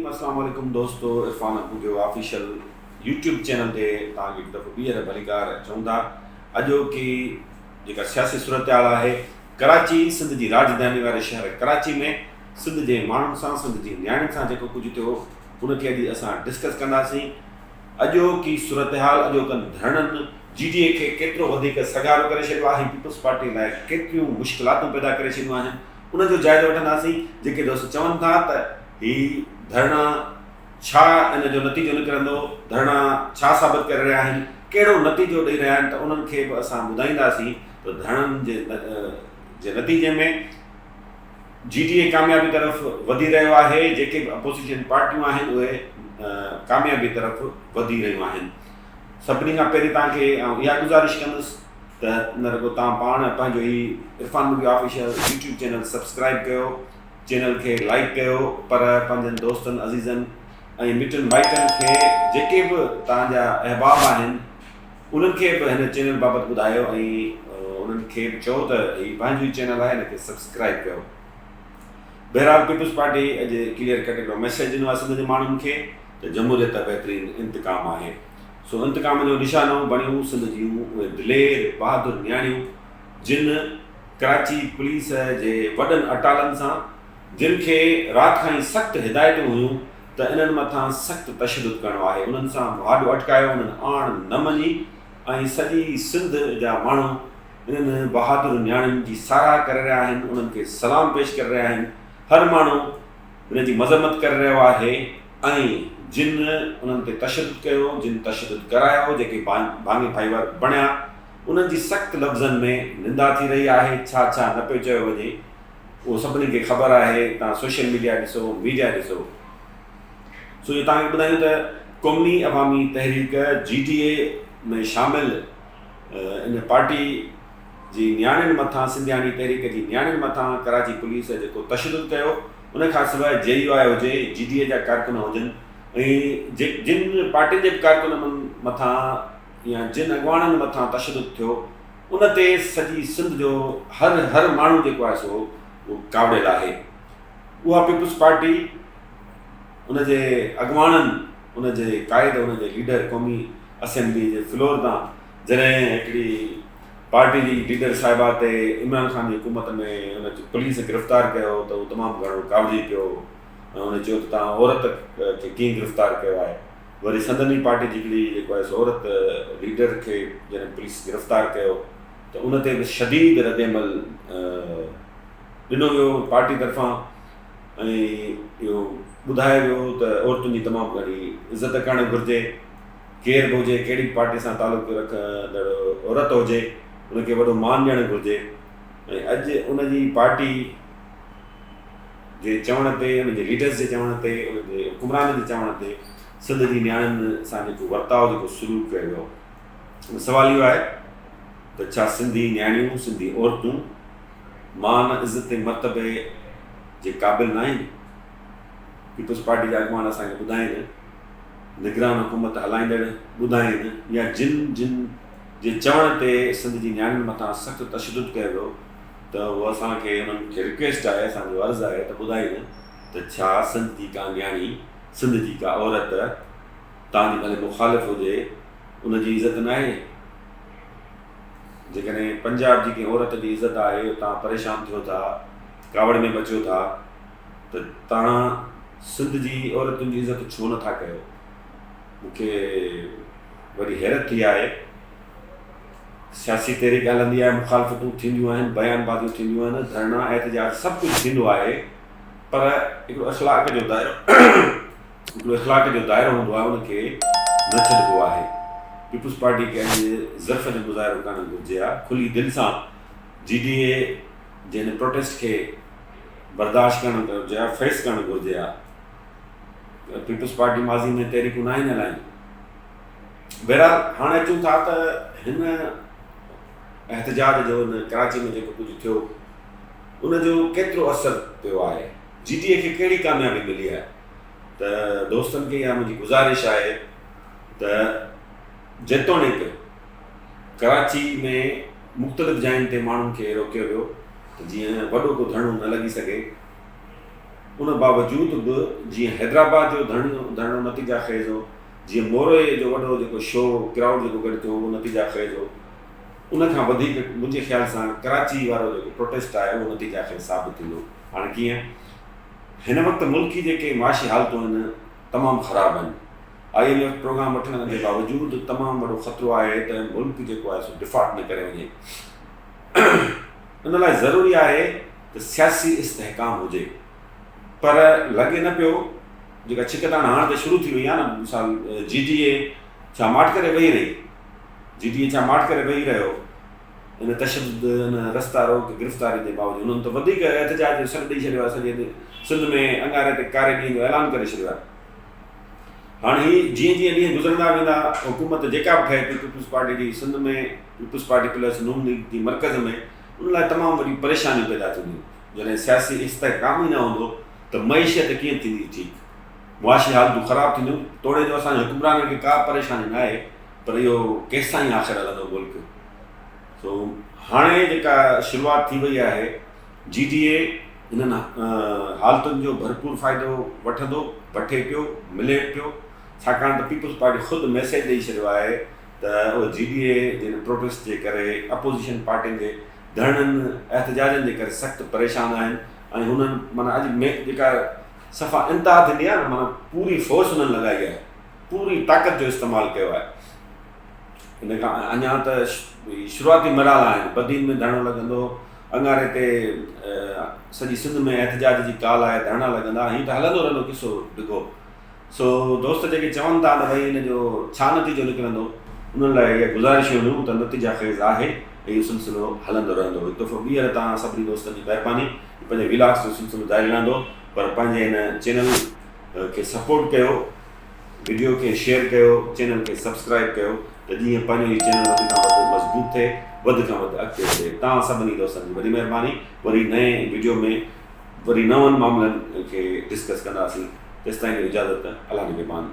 अस्सलाम वालेकुम दोस्तों, Irfan Bughio official YouTube channel ते तव्हांखे हिकु दफ़ो ॿीहर भलीकार चऊं था। अॼोकी जेका सियासी सूरत हाल आहे, कराची सिंध जी राजधानी वारे शहर कराची में सिंध जे माण्हुनि सां, सिंध जी नियाणियुनि सां जेको कुझु थियो उनखे अॼु असां डिस्कस कंदासीं। अॼोकी सूरत हाल, अॼोकनि धरणनि GDA खे केतिरो वधीक सगारो करे छॾियो आहे, पीपल्स पार्टी लाइ केतिरियूं मुश्किलातूं पैदा करे छॾियूं आहिनि, उनजो जाइज़ो वठंदासीं। जेके दोस्त चवनि था त ही धरना छा इन जो नतीजो निकिरंदो, धरना छा साबित करे रहिया आहिनि, कहिड़ो नतीजो ॾेई रहिया आहिनि, त उन्हनि खे बि असां ॿुधाईंदासीं। त धरणनि जे नतीजे में GDA कामयाबी तरफ़ वधी रहियो आहे, जेके बि अपोज़िशन पार्टियूं आहिनि उहे कामयाबी तरफ़ वधी रहियूं आहिनि। सभिनी खां पहिरीं तव्हांखे इहा गुज़ारिश कंदुसि त न रुॻो तव्हां पाण पंहिंजो ही Irfan Bughio official YouTube channel subscribe कयो, चैनल खे लाइक कयो, पर पंहिंजनि दोस्तनि अज़ीज़नि ऐं मिटनि माइटनि खे जेके बि तव्हांजा अहबाब आहिनि उन्हनि खे बि हिन चैनल बाबति ॿुधायो ऐं उन्हनि खे बि चओ त हीउ पंहिंजो ई चैनल आहे, हिनखे सब्सक्राइब कयो। बहरहाल पीपल्स पार्टी अॼु क्लियर कट हिकिड़ो मैसेज ॾिनो आहे सिंध जे माण्हुनि खे त जमहूरियत बहितरीनु इंतकाम आहे। सो इंतकाम जो निशानो बणियूं सिंध जूं उहे दिलेर बहादुर नियाणियूं, जिन कराची पुलिस जे वॾनि अटालनि सां, जिन खे राति खां ई सख़्तु हिदायतूं हुयूं त इन्हनि मथां सख़्तु तशदुद करणो आहे, उन्हनि सां मुआदो अटकायो, उन्हनि आण न मञी ऐं सॼी सिंध जा माण्हू इन्हनि बहादुर नियाणियुनि जी साराह करे रहिया आहिनि, उन्हनि खे सलाम पेश करे रहिया आहिनि। हर माण्हू हिन जी मज़म्मत करे रहियो आहे ऐं जिन उन्हनि ते तशदुद कयो, जिन तशदुद करायो, जेके भाङे भाईवार बणिया, उन्हनि जी सख़्तु लफ़्ज़नि में निंदा थी रही आहे। छा छा न पियो चयो वञे उहो सभिनी खे ख़बर आहे, तव्हां सोशल मीडिया ॾिसो, मीडिया ॾिसो। सो इहो तव्हांखे ॿुधायूं त क़ौमी अवामी तहरीक GDA में शामिलु इन पार्टी जी नियाणियुनि मथां, सिंधियाणी तहरीक जी नियाणियुनि मथां कराची पुलिस जेको तशदुद कयो, उन खां सवाइ JUI हुजे, GDA जा कारकुन हुजनि ऐं जिन पार्टियुनि जे कारकुननि मथां या जिन अॻवाननि मथां तशदुद थियो, उन ते सॼी सिंध जो हर माण्हू जेको आहे सो उहो काबिल आहे। उहा पीपल्स पार्टी उनजे अॻवाननि, उनजे क़ाइद, उनजे लीडर क़ौमी असेंबली जे फ्लोर तां जॾहिं हिकिड़ी पार्टी जी लीडर साहिबा ते इमरान खान जी हुकूमत में उन पुलिस गिरफ़्तार कयो त उहो तमामु घणो कावड़ी पियो ऐं उन चयो त तव्हां औरत खे कीअं गिरफ़्तार कयो आहे। वरी संदनी पार्टी जी हिकिड़ी जेको आहे सो औरत लीडर खे जॾहिं पुलिस गिरफ़्तार कयो त उन ते बि शदीद रद्दअमल ॾिनो वियो पार्टी तरफ़ां ऐं इहो ॿुधायो वियो त औरतुनि जी तमामु घणी इज़त करणु घुरिजे, केर बि हुजे, कहिड़ी पार्टी सां तालुक़ु रखंदड़ औरत हुजे, उनखे वॾो मान ॾियणु घुरिजे। ऐं अॼु उनजी पार्टी जे चवण ते, उनजे लीडर्स जे चवण ते, उनजे हुकुमरान जे चवण ते सिंध जी नियाणियुनि सां जेको वर्ताव, जेको सलूक कयो वियो, सवाल इहो आहे त छा सिंधी नियाणियूं, सिंधी औरतूं मान, इज़त, मर्तबे जे क़ाबिल न आहिनि? पीपल्स पार्टी जा अॻवान असांखे ॿुधाइनि, निगरान हुकूमत हलाईंदड़ ॿुधाइनि, या जिन जे चवण ते सिंध जी नियाणियुनि मथां सख़्तु तशदुद कयो वियो, त उहो असांखे उन्हनि खे रिक्वेस्ट आहे, असांजो अर्ज़ु आहे त ॿुधाइनि त छा सिंध जी का नियाणी, सिंध जी का औरत तव्हांजी भले मुखालिफ़ हुजे, उनजी इज़त न आहे? जेकॾहिं पंजाब जी कंहिं औरत जी इज़त आहे, तव्हां परेशान थियो था, कावड़ में बचो था, त तव्हां सिंध जी औरतुनि जी इज़त छो नथा कयो? मूंखे वरी हैरत थी आहे। सियासी तहरीक हलंदी आहे, मुखालफ़तूं थींदियूं आहिनि, बयानबाज़ियूं थींदियूं आहिनि, धरना, एहतजाज, सभु कुझु थींदो आहे, पर हिकिड़ो इख़्लाक़ जो दाइरो हूंदो आहे, उनखे न छॾिबो आहे। पीपल्स पार्टी खे अॼु ज़र्फ़ जो मुज़ाहिरो करणु घुरिजे आहे, खुली दिलि सां GDA जे हिन प्रोटेस्ट खे बर्दाश्त करणु घुरिजे आहे, फेस करणु घुरिजे आहे। पीपल्स पार्टी माज़ी में तहरीकूं न आहिनि हलायूं। बहरहाल हाणे अचूं था त हिन एहतजाज जो, हिन कराची में जेको कुझु थियो, उनजो केतिरो असरु पियो आहे, GDA खे कहिड़ी कामयाबी मिली आहे। त दोस्तनि खे इहा मुंहिंजी गुज़ारिश आहे त जेतोणीकि कराची में मुख़्तलिफ़ जायुनि ते माण्हुनि खे रोकियो वियो त जीअं वॾो को धरणो न लॻी सघे, उन बावजूद बि जीअं हैदराबाद जो धरणो नतीजा ख़ेज़ हो, जीअं मोरे जो वॾो जेको शो क्राउड जेको गॾु थियो उहो नतीजा ख़ेज़ हो, उन खां वधीक मुंहिंजे ख़्याल सां कराची वारो जेको प्रोटेस्ट आहे उहो नतीजा ख़ेज़ साबित थींदो। हाणे कीअं हिन वक़्तु मुल्की जेके माशी हालतूं आहिनि तमामु ख़राबु आहिनि। IMF प्रोग्राम वठण जे बावजूदु तमामु वॾो ख़तरो आहे त मुल्क जेको आहे सो डिफॉल्ट न करे वञे। उन लाइ ज़रूरी आहे त सियासी इस्तेहकाम हुजे, पर लॻे न पियो जेका छिकताण हाणे त शुरू थी वई आहे न, मिसाल GDA छा माठ करे वेही रही, GDA छा माठ करे वेही रहियो इन तशद्दुद इन रस्ता रोक गिरफ़्तारी जे बावजूदु उन्हनि त वधीक एहतजाज जो सॾु ॾेई छॾियो आहे, सॼे सिंध में अंगारे ते कारे ॾींहं जो ऐलान करे छॾियो आहे। हाणे ही जीअं जीअं ॾींहं गुज़रंदा वेंदा हुकूमत जेका बि ठहे थी पीपल्स पार्टी जी सिंध में, पीपल्स पार्टी प्लस नून लीग जी मर्कज़ में, उन लाइ तमामु वॾी परेशानियूं पैदा थींदियूं। जॾहिं सियासी इस्तेहकाम ई न हूंदो त मईशत कीअं थींदी ठीकु, मुआशी हालतूं ख़राबु थींदियूं। तोड़े जो असांजे हुकुमरान खे का परेशानी न आहे, पर इहो केसिताईं आख़िर हलंदो मुल्क। सो हाणे जेका शुरूआति थी वई आहे, GDA इन्हनि हालतुनि जो भरपूर फ़ाइदो वठे पियो, मिले पियो, छाकाणि त पीपल्स पार्टी ख़ुदि मैसेज ॾेई छॾियो आहे त उहो GDA जे प्रोटेस्ट जे करे अपोज़िशन पार्टियुनि जे धरणनि एहतजाजनि जे करे सख़्तु परेशान आहिनि। ऐं हुननि माना अॼु में जेका सफ़ा इंतिहा थींदी आहे न, माना पूरी फोर्स हुननि लॻाई आहे, पूरी ताक़त जो इस्तेमालु कयो आहे। इन खां अञा त शुरूआती मराला आहिनि, बदीन में धरणो लॻंदो, अंगारे ते सॼी सिंध में एहतजाज जी काल आहे, धरणा लॻंदा, हीअं त हलंदो रहंदो किसो ॾिघो। सो दोस्त जेके चवनि था त भई हिन जो छा नतीजो निकिरंदो, उन्हनि लाइ इहा गुज़ारिशूं हुयूं त नतीजा ख़ेज़ आहे, इहो सिलसिलो हलंदो रहंदो। हिकु दफ़ो ॿीहर तव्हां सभिनी दोस्तनि जी महिरबानी, पंहिंजे विलास जो सिलसिलो जारी रहंदो, पर पंहिंजे हिन चैनल खे सपोर्ट कयो, वीडियो खे शेयर कयो, चैनल खे सब्सक्राइब कयो, त जीअं पंहिंजो हीउ चैनल वधि खां वधि मज़बूत थिए, वधि खां वधि अॻिते थिए। तव्हां सभिनी दोस्तनि जी वॾी महिरबानी। वरी नए वीडियो में वरी नवनि मामलनि खे डिस्कस कंदासीं। तेसिताईं इजाज़त, अलाह निगहबान।